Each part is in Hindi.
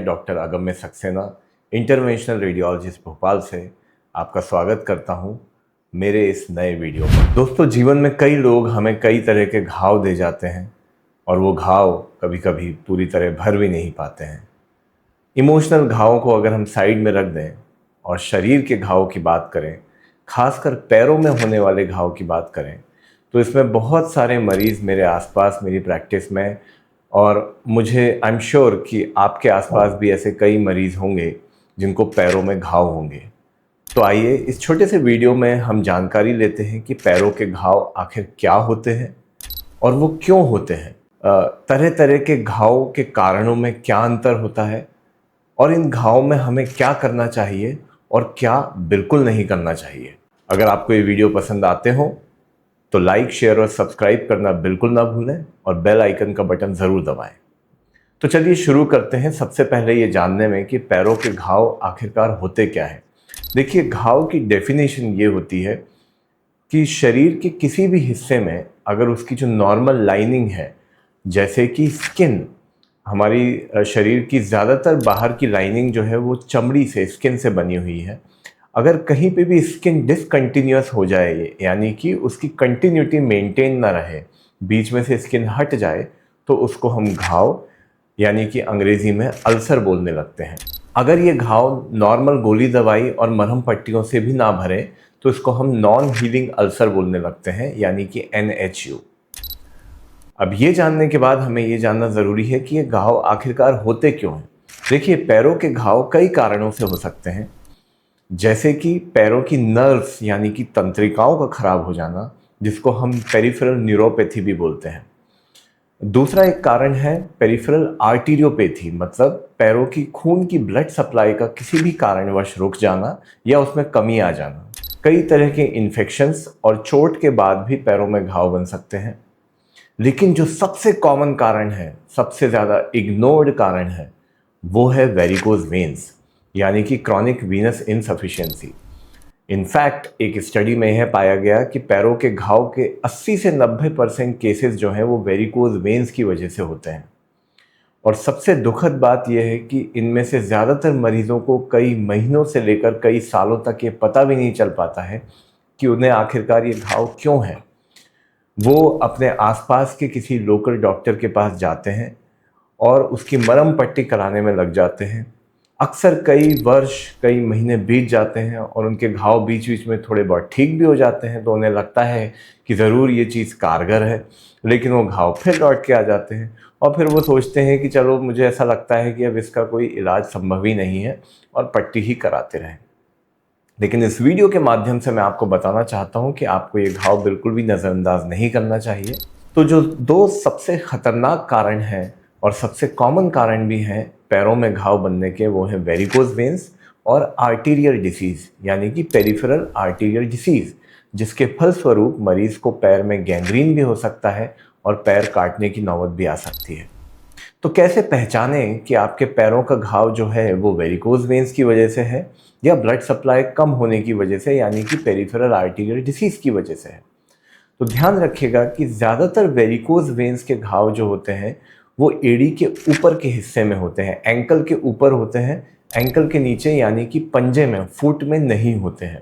मैं doctor Agamya Saxena, interventional radiologist Bhopal से आपका स्वागत करता हूं मेरे इस नए वीडियो में। दोस्तों, जीवन में कई लोग हमें कई तरह के घाव दे जाते हैं और वो घाव कभी कभी पूरी तरह भर भी नहीं पाते हैं। इमोशनल घावों को अगर हम साइड में रख दें और शरीर के घावों की बात करें, खासकर पैरों में होने वाले घाव की बात करें, तो इसमें बहुत सारे मरीज़ मेरे आसपास मेरी प्रैक्टिस में, और मुझे आई एम श्योर कि आपके आसपास भी ऐसे कई मरीज़ होंगे जिनको पैरों में घाव होंगे। तो आइए इस छोटे से वीडियो में हम जानकारी लेते हैं कि पैरों के घाव आखिर क्या होते हैं और वो क्यों होते हैं, तरह तरह के घाव के कारणों में क्या अंतर होता है और इन घावों में हमें क्या करना चाहिए और क्या बिल्कुल नहीं करना चाहिए। अगर आपको ये वीडियो पसंद आते हो तो लाइक, शेयर और सब्सक्राइब करना बिल्कुल ना भूलें और बेल आइकन का बटन ज़रूर दबाएं। तो चलिए शुरू करते हैं सबसे पहले ये जानने में कि पैरों के घाव आखिरकार होते क्या है। देखिए, घाव की डेफिनेशन ये होती है कि शरीर के किसी भी हिस्से में अगर उसकी जो नॉर्मल लाइनिंग है, जैसे कि स्किन, हमारी शरीर की ज़्यादातर बाहर की लाइनिंग जो है वो चमड़ी से, स्किन से बनी हुई है, अगर कहीं पे भी स्किन डिसकंटिन्यूअस हो जाए, यानी कि उसकी कंटिन्यूटी मेंटेन ना रहे, बीच में से स्किन हट जाए, तो उसको हम घाव यानी कि अंग्रेजी में अल्सर बोलने लगते हैं। अगर ये घाव नॉर्मल गोली दवाई और मरहम पट्टियों से भी ना भरे तो इसको हम नॉन हीलिंग अल्सर बोलने लगते हैं, यानी कि NHU। अब ये जानने के बाद हमें ये जानना ज़रूरी है कि ये घाव आखिरकार होते क्यों हैं। देखिए, पैरों के घाव कई कारणों से हो सकते हैं, जैसे कि पैरों की नर्व्स यानी कि तंत्रिकाओं का खराब हो जाना, जिसको हम पेरिफेरल न्यूरोपैथी भी बोलते हैं। दूसरा एक कारण है पेरिफेरल आर्टीरियोपैथी, मतलब पैरों की खून की ब्लड सप्लाई का किसी भी कारणवश रुक जाना या उसमें कमी आ जाना। कई तरह के इन्फेक्शंस और चोट के बाद भी पैरों में घाव बन सकते हैं। लेकिन जो सबसे कॉमन कारण है, सबसे ज़्यादा इग्नोर्ड कारण है, वो है वेरिकोज वेन्स, यानी कि क्रॉनिक वीनस इनसफिशिएंसी। इनफैक्ट एक स्टडी में यह पाया गया कि पैरों के घाव के 80 से 90% केसेस जो हैं वो वेरिकोज वेन्स की वजह से होते हैं। और सबसे दुखद बात यह है कि इनमें से ज़्यादातर मरीजों को कई महीनों से लेकर कई सालों तक ये पता भी नहीं चल पाता है कि उन्हें आखिरकार ये घाव क्यों है। वो अपने आसपास के किसी लोकल डॉक्टर के पास जाते हैं और उसकी मरहम पट्टी कराने में लग जाते हैं। अक्सर कई वर्ष, कई महीने बीत जाते हैं और उनके घाव बीच बीच में थोड़े बहुत ठीक भी हो जाते हैं, तो उन्हें लगता है कि ज़रूर ये चीज़ कारगर है, लेकिन वो घाव फिर लौट के आ जाते हैं और फिर वो सोचते हैं कि चलो, मुझे ऐसा लगता है कि अब इसका कोई इलाज संभव ही नहीं है और पट्टी ही कराते रहें। लेकिन इस वीडियो के माध्यम से मैं आपको बताना चाहता हूँ कि आपको ये घाव बिल्कुल भी नज़रअंदाज नहीं करना चाहिए। तो जो दो सबसे ख़तरनाक कारण हैं और सबसे कॉमन कारण भी हैं पैरों में घाव बनने के, वो है वेरिकोज वेन्स और आर्टीरियल डिसीज़, यानी कि पेरिफेरल आर्टीरियल डिसीज़, जिसके फलस्वरूप मरीज़ को पैर में गैंग्रीन भी हो सकता है और पैर काटने की नौबत भी आ सकती है। तो कैसे पहचानें कि आपके पैरों का घाव जो है वो वेरिकोज वेन्स की वजह से है या ब्लड सप्लाई कम होने की वजह से, यानी कि पेरिफेरल आर्टीरियल डिसीज़ की वजह से है। तो ध्यान रखिएगा कि ज़्यादातर वेरिकोज वेन्स के घाव जो होते हैं वो एड़ी के ऊपर के हिस्से में होते हैं, एंकल के ऊपर होते हैं, एंकल के नीचे यानी कि पंजे में, फुट में नहीं होते हैं।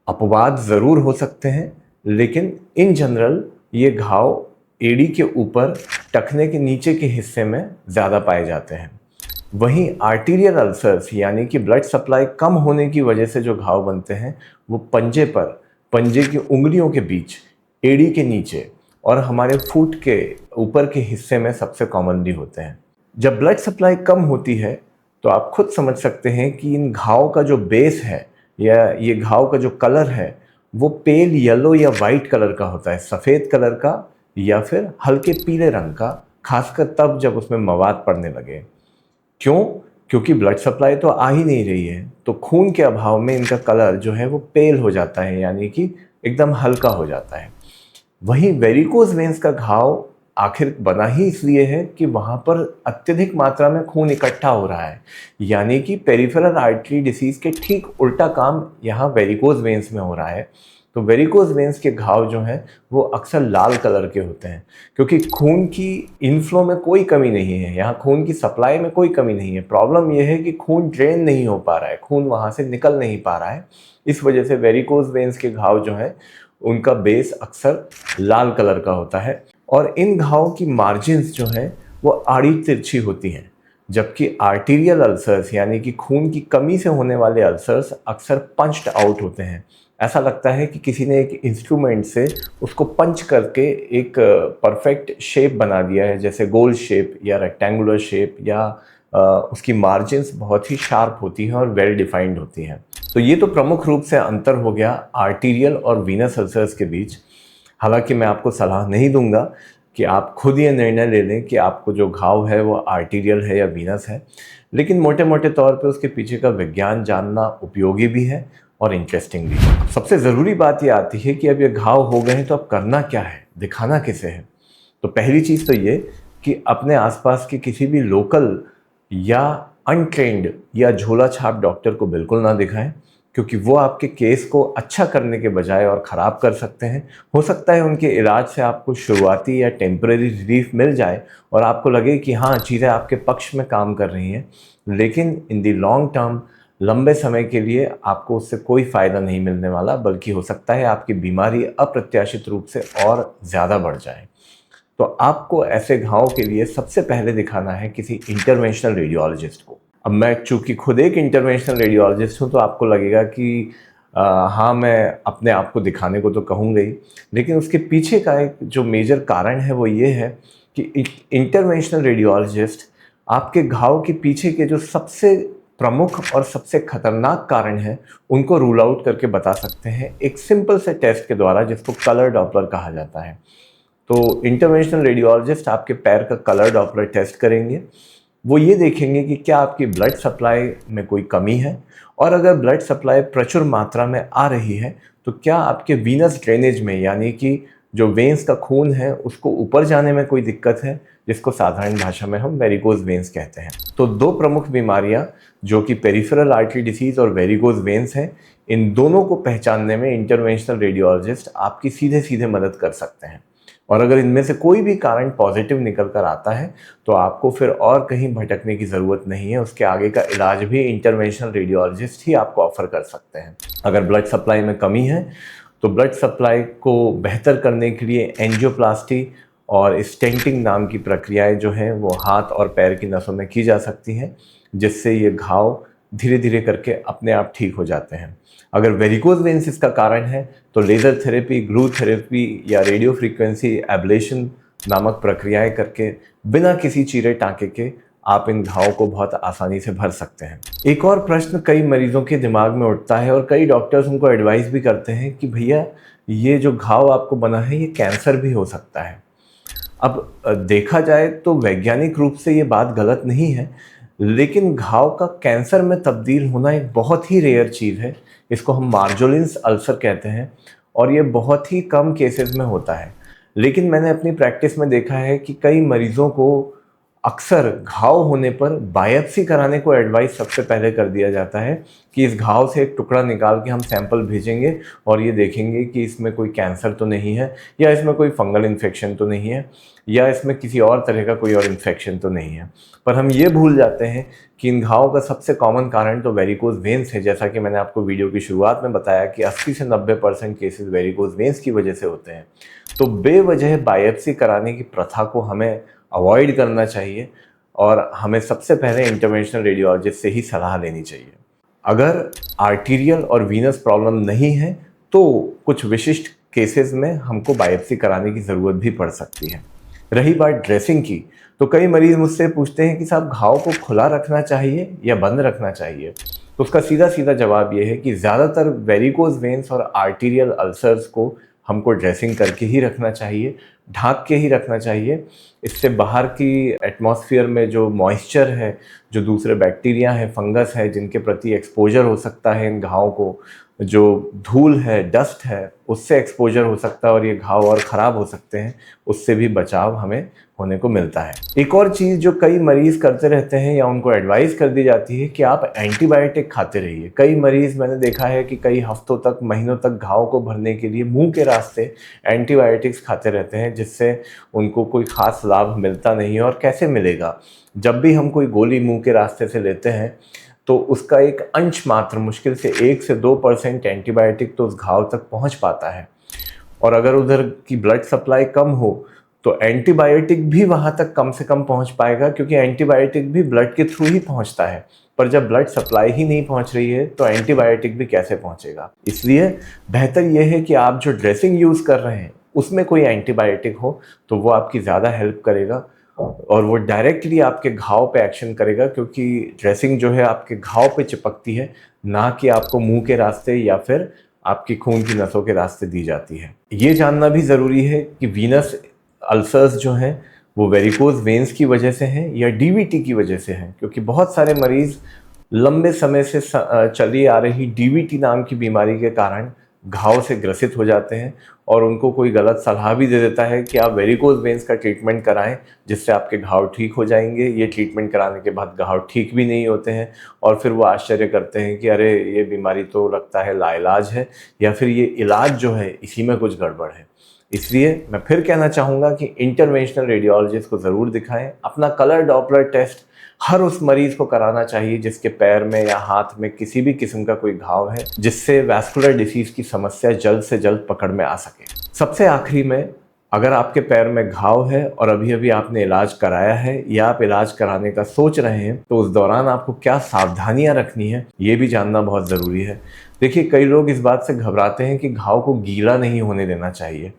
अपवाद ज़रूर हो सकते हैं, लेकिन इन जनरल ये घाव एड़ी के ऊपर, टखने के नीचे के हिस्से में ज़्यादा पाए जाते हैं। वहीं आर्टीरियल अल्सर्स यानी कि ब्लड सप्लाई कम होने की वजह से जो घाव बनते हैं वो पंजे पर, पंजे की उंगलियों के बीच, एड़ी के नीचे और हमारे फुट के ऊपर के हिस्से में सबसे कॉमनली होते हैं। जब ब्लड सप्लाई कम होती है तो आप खुद समझ सकते हैं कि इन घाव का जो बेस है या ये घाव का जो कलर है वो पेल येलो या वाइट कलर का होता है, सफ़ेद कलर का या फिर हल्के पीले रंग का, खासकर तब जब उसमें मवाद पड़ने लगे। क्यों? क्योंकि ब्लड सप्लाई तो आ ही नहीं रही है, तो खून के अभाव में इनका कलर जो है वो पेल हो जाता है, यानी कि एकदम हल्का हो जाता है। वहीं वेरिकोज वेन्स का घाव आखिर बना ही इसलिए है कि वहाँ पर अत्यधिक मात्रा में खून इकट्ठा हो रहा है, यानी कि पेरिफेरल आर्टरी डिसीज के ठीक उल्टा काम यहाँ वेरिकोज वेन्स में हो रहा है। तो वेरिकोज वेन्स के घाव जो हैं वो अक्सर लाल कलर के होते हैं, क्योंकि खून की इनफ्लो में कोई कमी नहीं है, यहाँ खून की सप्लाई में कोई कमी नहीं है। प्रॉब्लम यह है कि खून ड्रेन नहीं हो पा रहा है, खून वहाँ से निकल नहीं पा रहा है। इस वजह से वेरिकोज वेन्स के घाव जो हैं उनका बेस अक्सर लाल कलर का होता है, और इन घावों की मार्जिन्स जो हैं वो आड़ी तिरछी होती हैं। जबकि आर्टीरियल अल्सर्स यानी कि खून की कमी से होने वाले अल्सर्स अक्सर पंच्ड आउट होते हैं। ऐसा लगता है कि किसी ने एक इंस्ट्रूमेंट से उसको पंच करके एक परफेक्ट शेप बना दिया है, जैसे गोल शेप या रेक्टेंगुलर शेप, या उसकी मार्जिन्स बहुत ही शार्प होती हैं और वेल डिफाइंड होती हैं। तो ये तो प्रमुख रूप से अंतर हो गया आर्टीरियल और वीनस अल्सर्स के बीच। हालांकि मैं आपको सलाह नहीं दूंगा कि आप खुद ये निर्णय ले लें कि आपको जो घाव है वो आर्टीरियल है या वीनस है, लेकिन मोटे मोटे तौर पे उसके पीछे का विज्ञान जानना उपयोगी भी है और इंटरेस्टिंग भी है। सबसे ज़रूरी बात ये आती है कि अब ये घाव हो गए हैं तो अब करना क्या है, दिखाना किसे है। तो पहली चीज़ तो ये कि अपने आसपास के किसी भी लोकल या अनट्रेंड या झोला छाप डॉक्टर को बिल्कुल ना दिखाएं, क्योंकि वो आपके केस को अच्छा करने के बजाय और ख़राब कर सकते हैं। हो सकता है उनके इलाज से आपको शुरुआती या टेम्परेरी रिलीफ मिल जाए और आपको लगे कि हाँ, चीज़ें आपके पक्ष में काम कर रही हैं, लेकिन इन दी लॉन्ग टर्म, लंबे समय के लिए आपको उससे कोई फ़ायदा नहीं मिलने वाला, बल्कि हो सकता है आपकी बीमारी अप्रत्याशित रूप से और ज़्यादा बढ़ जाए। तो आपको ऐसे घावों के लिए सबसे पहले दिखाना है किसी इंटरवेंशनल रेडियोलॉजिस्ट को। अब मैं चूँकि खुद एक इंटरवेंशनल रेडियोलॉजिस्ट हूँ, तो आपको लगेगा कि हाँ, मैं अपने आप को दिखाने को तो कहूँगा ही, लेकिन उसके पीछे का एक जो मेजर कारण है वो ये है कि इंटरवेंशनल रेडियोलॉजिस्ट आपके घाव के पीछे के जो सबसे प्रमुख और सबसे खतरनाक कारण है उनको रूल आउट करके बता सकते हैं एक सिंपल से टेस्ट के द्वारा, जिसको कलर डॉपलर कहा जाता है। तो इंटरवेंशनल रेडियोलॉजिस्ट आपके पैर का कलर डॉपलर टेस्ट करेंगे। वो ये देखेंगे कि क्या आपकी ब्लड सप्लाई में कोई कमी है, और अगर ब्लड सप्लाई प्रचुर मात्रा में आ रही है तो क्या आपके वीनस ड्रेनेज में, यानी कि जो वेन्स का खून है उसको ऊपर जाने में कोई दिक्कत है, जिसको साधारण भाषा में हम वेरिकोज वेन्स कहते हैं। तो दो प्रमुख बीमारियां जो कि पेरिफेरल आर्टरी डिसीज और वेरिकोज वेन्स हैं, इन दोनों को पहचानने में इंटरवेंशनल रेडियोलॉजिस्ट आपकी सीधे सीधे मदद कर सकते हैं। और अगर इनमें से कोई भी कारण पॉजिटिव निकल कर आता है तो आपको फिर और कहीं भटकने की ज़रूरत नहीं है, उसके आगे का इलाज भी इंटरवेंशनल रेडियोलॉजिस्ट ही आपको ऑफर कर सकते हैं। अगर ब्लड सप्लाई में कमी है तो ब्लड सप्लाई को बेहतर करने के लिए एंजियोप्लास्टी और स्टेंटिंग नाम की प्रक्रियाएं जो हैं वो हाथ और पैर की नसों में की जा सकती हैं, जिससे ये घाव धीरे धीरे करके अपने आप ठीक हो जाते हैं। अगर वेरिकोज वेन्स इसका कारण है तो लेज़र थेरेपी, ग्लू थेरेपी या रेडियो फ्रीक्वेंसी एब्लेशन नामक प्रक्रियाएं करके बिना किसी चीरे टाँके के आप इन घावों को बहुत आसानी से भर सकते हैं। एक और प्रश्न कई मरीजों के दिमाग में उठता है और कई डॉक्टर्स उनको एडवाइस भी करते हैं कि भैया, ये जो घाव आपको बना है ये कैंसर भी हो सकता है। अब देखा जाए तो वैज्ञानिक रूप से ये बात गलत नहीं है, लेकिन घाव का कैंसर में तब्दील होना एक बहुत ही रेयर चीज़ है। इसको हम मार्जोलिन्स अल्सर कहते हैं और ये बहुत ही कम केसेस में होता है। लेकिन मैंने अपनी प्रैक्टिस में देखा है कि कई मरीजों को अक्सर घाव होने पर बायोप्सी कराने को एडवाइस सबसे पहले कर दिया जाता है कि इस घाव से एक टुकड़ा निकाल के हम सैंपल भेजेंगे और ये देखेंगे कि इसमें कोई कैंसर तो नहीं है, या इसमें कोई फंगल इन्फेक्शन तो नहीं है, या इसमें किसी और तरह का कोई और इन्फेक्शन तो नहीं है। पर हम ये भूल जाते हैं कि इन घावों का सबसे कॉमन कारण तो वेरिकोज वेन्स है। जैसा कि मैंने आपको वीडियो की शुरुआत में बताया कि 80 से 90% केसेस वेरिकोज वेन्स की वजह से होते हैं। तो बेवजह बायोप्सी कराने की प्रथा को हमें अवॉइड करना चाहिए और हमें सबसे पहले इंटरवेंशनल रेडियोलॉजिस्ट से ही सलाह लेनी चाहिए। अगर आर्टीरियल और वीनस प्रॉब्लम नहीं है तो कुछ विशिष्ट केसेस में हमको बायोप्सी कराने की ज़रूरत भी पड़ सकती है। रही बात ड्रेसिंग की, तो कई मरीज़ मुझसे पूछते हैं कि साहब, घाव को खुला रखना चाहिए या बंद रखना चाहिए। तो उसका सीधा सीधा जवाब ये है कि ज़्यादातर वेरिकोज वेन्स और आर्टीरियल अल्सर्स को हमको ड्रेसिंग करके ही रखना चाहिए, ढक के ही रखना चाहिए। इससे बाहर की एटमॉस्फेयर में जो मॉइस्चर है, जो दूसरे बैक्टीरिया हैं, फंगस है, जिनके प्रति एक्सपोजर हो सकता है इन घावों को, जो धूल है, डस्ट है, उससे एक्सपोजर हो सकता है और ये घाव और ख़राब हो सकते हैं, उससे भी बचाव हमें होने को मिलता है। एक और चीज़ जो कई मरीज़ करते रहते हैं या उनको एडवाइस कर दी जाती है कि आप एंटीबायोटिक खाते रहिए। कई मरीज़ मैंने देखा है कि कई हफ्तों तक, महीनों तक घाव को भरने के लिए मुंह के रास्ते एंटीबायोटिक्स खाते रहते हैं, जिससे उनको कोई ख़ास लाभ मिलता नहीं है। और कैसे मिलेगा? जब भी हम कोई गोली मुंह के रास्ते से लेते हैं तो उसका एक अंश मात्र, मुश्किल से 1 से 2% एंटीबायोटिक तो उस घाव तक पहुंच पाता है। और अगर उधर की ब्लड सप्लाई कम हो तो एंटीबायोटिक भी वहां तक कम से कम पहुंच पाएगा, क्योंकि एंटीबायोटिक भी ब्लड के थ्रू ही पहुंचता है। पर जब ब्लड सप्लाई ही नहीं पहुंच रही है तो एंटीबायोटिक भी कैसे पहुंचेगा? इसलिए बेहतर यह है कि आप जो ड्रेसिंग यूज़ कर रहे हैं उसमें कोई एंटीबायोटिक हो तो वो आपकी ज़्यादा हेल्प करेगा और वो डायरेक्टली आपके घाव पे एक्शन करेगा, क्योंकि ड्रेसिंग जो है आपके घाव पे चिपकती है, ना कि आपको मुंह के रास्ते या फिर आपकी खून की नसों के रास्ते दी जाती है। ये जानना भी ज़रूरी है कि वीनस अल्सर्स जो हैं वो वेरिकोज वेन्स की वजह से हैं या डीवीटी की वजह से हैं, क्योंकि बहुत सारे मरीज़ लंबे समय से चली आ रही डीवीटी नाम की बीमारी के कारण घाव से ग्रसित हो जाते हैं और उनको कोई गलत सलाह भी दे देता है कि आप वेरिकोज वेन्स का ट्रीटमेंट कराएं, जिससे आपके घाव ठीक हो जाएंगे। ये ट्रीटमेंट कराने के बाद घाव ठीक भी नहीं होते हैं और फिर वो आश्चर्य करते हैं कि अरे ये बीमारी तो लगता है लाइलाज है, या फिर ये इलाज जो है इसी में कुछ गड़बड़ है। इसलिए मैं फिर कहना चाहूँगा कि इंटरवेंशनल रेडियोलॉजिस्ट को ज़रूर दिखाएं। अपना कलर डॉपलर टेस्ट हर उस मरीज़ को कराना चाहिए जिसके पैर में या हाथ में किसी भी किस्म का कोई घाव है, जिससे वैस्कुलर डिसीज़ की समस्या जल्द से जल्द पकड़ में आ सके। सबसे आखिरी में, अगर आपके पैर में घाव है और अभी अभी आपने इलाज कराया है या आप इलाज कराने का सोच रहे हैं, तो उस दौरान आपको क्या सावधानियां रखनी है ये भी जानना बहुत ज़रूरी है। देखिए, कई लोग इस बात से घबराते हैं कि घाव को गीला नहीं होने देना चाहिए।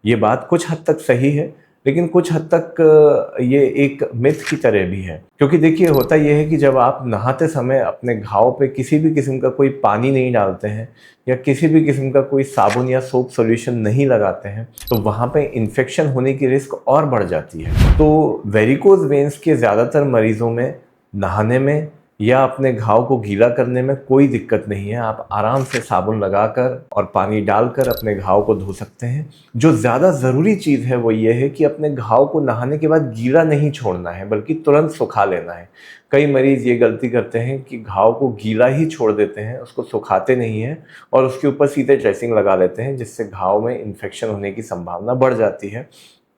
ये बात कुछ हद तक सही है, लेकिन कुछ हद तक ये एक मिथ की तरह भी है, क्योंकि देखिए होता यह है कि जब आप नहाते समय अपने घाव पे किसी भी किस्म का कोई पानी नहीं डालते हैं या किसी भी किस्म का कोई साबुन या सोप सॉल्यूशन नहीं लगाते हैं, तो वहाँ पे इन्फेक्शन होने की रिस्क और बढ़ जाती है। तो वेरिकोज वेन्स के ज़्यादातर मरीजों में नहाने में या अपने घाव को गीला करने में कोई दिक्कत नहीं है। आप आराम से साबुन लगाकर और पानी डालकर अपने घाव को धो सकते हैं। जो ज़्यादा ज़रूरी चीज़ है वो ये है कि अपने घाव को नहाने के बाद गीला नहीं छोड़ना है, बल्कि तुरंत सुखा लेना है। कई मरीज़ ये गलती करते हैं कि घाव को गीला ही छोड़ देते हैं, उसको सुखाते नहीं हैं और उसके ऊपर सीधे ड्रेसिंग लगा लेते हैं, जिससे घाव में इन्फेक्शन होने की संभावना बढ़ जाती है।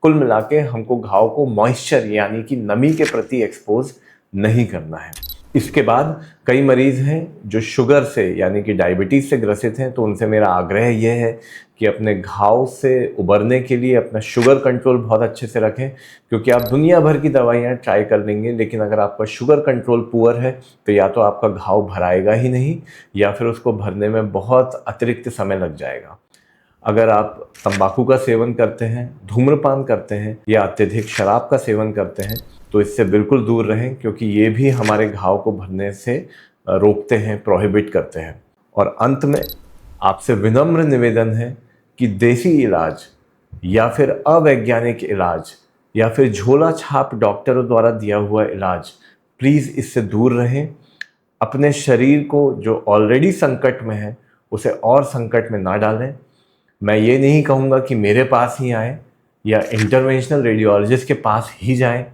कुल मिला के हमको घाव को मॉइस्चर यानी कि नमी के प्रति एक्सपोज नहीं करना है। इसके बाद कई मरीज़ हैं जो शुगर से यानी कि डायबिटीज़ से ग्रसित हैं, तो उनसे मेरा आग्रह यह है कि अपने घाव से उबरने के लिए अपना शुगर कंट्रोल बहुत अच्छे से रखें, क्योंकि आप दुनिया भर की दवाइयाँ ट्राई कर लेंगे, लेकिन अगर आपका शुगर कंट्रोल पुअर है तो या तो आपका घाव भराएगा ही नहीं या फिर उसको भरने में बहुत अतिरिक्त समय लग जाएगा। अगर आप तंबाकू का सेवन करते हैं, धूम्रपान करते हैं या अत्यधिक शराब का सेवन करते हैं तो इससे बिल्कुल दूर रहें, क्योंकि ये भी हमारे घाव को भरने से रोकते हैं, प्रोहिबिट करते हैं। और अंत में आपसे विनम्र निवेदन है कि देसी इलाज या फिर अवैज्ञानिक इलाज या फिर झोला छाप डॉक्टरों द्वारा दिया हुआ इलाज, प्लीज़ इससे दूर रहें। अपने शरीर को जो ऑलरेडी संकट में है उसे और संकट में ना डालें। मैं ये नहीं कहूँगा कि मेरे पास ही आएँ या इंटरवेंशनल रेडियोलॉजिस्ट के पास ही जाएं,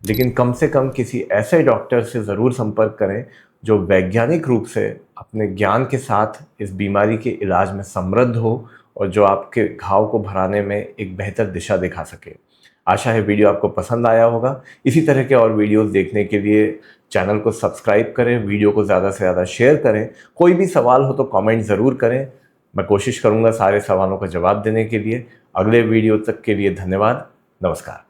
लेकिन कम से कम किसी ऐसे डॉक्टर से ज़रूर संपर्क करें जो वैज्ञानिक रूप से अपने ज्ञान के साथ इस बीमारी के इलाज में समृद्ध हो और जो आपके घाव को भराने में एक बेहतर दिशा दिखा सके। आशा है वीडियो आपको पसंद आया होगा। इसी तरह के और वीडियोस देखने के लिए चैनल को सब्सक्राइब करें, वीडियो को ज़्यादा से ज़्यादा शेयर करें। कोई भी सवाल हो तो कमेंट ज़रूर करें, मैं कोशिश करूँगा सारे सवालों का जवाब देने के लिए। अगले वीडियो तक के लिए धन्यवाद। नमस्कार।